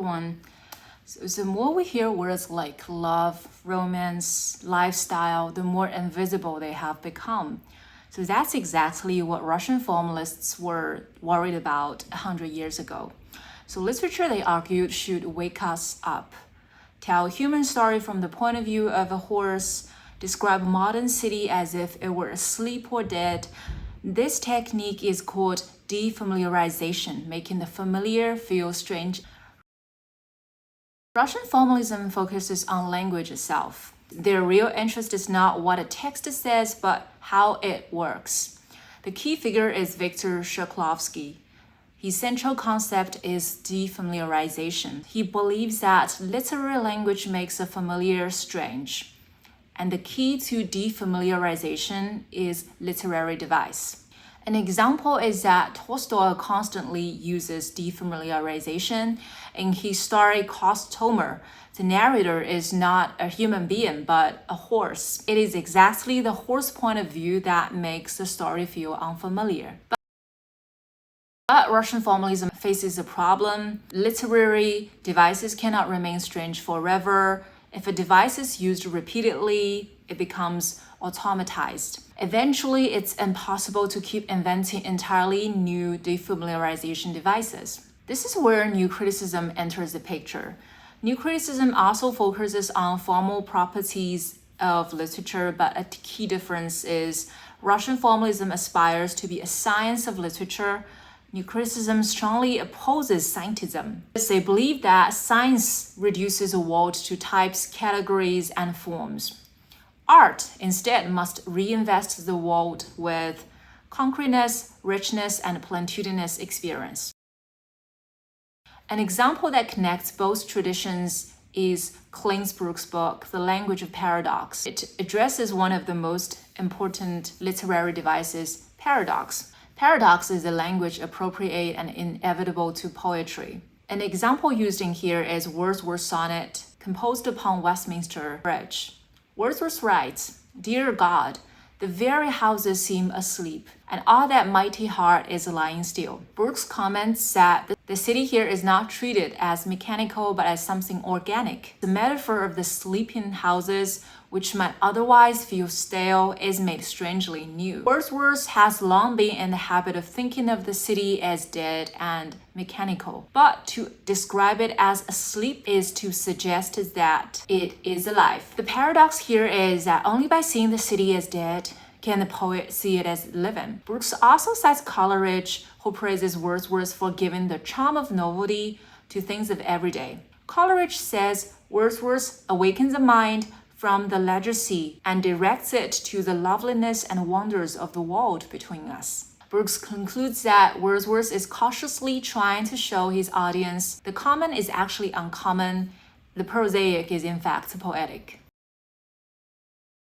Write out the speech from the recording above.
one. So the more we hear words like love, romance, lifestyle, the more invisible they have become. So that's exactly what Russian formalists were worried about 100 years ago. So literature, they argued, should wake us up, tell a human story from the point of view of a horse, describe a modern city as if it were asleep or dead. This technique is called defamiliarization, making the familiar feel strange. Russian formalism focuses on language itself. Their real interest is not what a text says, but how it works. The key figure is Viktor Shklovsky. His central concept is defamiliarization. He believes that literary language makes a familiar strange. And the key to defamiliarization is literary device. An example is that Tolstoy constantly uses defamiliarization in his story Kostomer. The narrator is not a human being, but a horse. It is exactly the horse point of view that makes the story feel unfamiliar. But Russian formalism faces a problem. Literary devices cannot remain strange forever. If a device is used repeatedly, it becomes automatized. Eventually, it's impossible to keep inventing entirely new defamiliarization devices. This is where new criticism enters the picture. New criticism also focuses on formal properties of literature, but a key difference is Russian formalism aspires to be a science of literature. New criticism strongly opposes scientism. They believe that science reduces a world to types, categories, and forms. Art, instead, must reinvest the world with concreteness, richness, and platitudinous experience. An example that connects both traditions is Klainsbrook's book, The Language of Paradox. It addresses one of the most important literary devices, paradox. Paradox is a language appropriate and inevitable to poetry. An example used in here is Wordsworth's sonnet, composed upon Westminster Bridge. Wordsworth writes, "Dear God, the very houses seem asleep, and all that mighty heart is lying still." Brooks comments that the city here is not treated as mechanical but as something organic. The metaphor of the sleeping houses, which might otherwise feel stale, is made strangely new. Wordsworth has long been in the habit of thinking of the city as dead and mechanical, but to describe it as asleep is to suggest that it is alive. The paradox here is that only by seeing the city as dead can the poet see it as living. Brooks also cites Coleridge, who praises Wordsworth for giving the charm of novelty to things of everyday. Coleridge says Wordsworth awakens the mind from the legacy and directs it to the loveliness and wonders of the world between us. Brooks concludes that Wordsworth is cautiously trying to show his audience the common is actually uncommon, the prosaic is in fact poetic.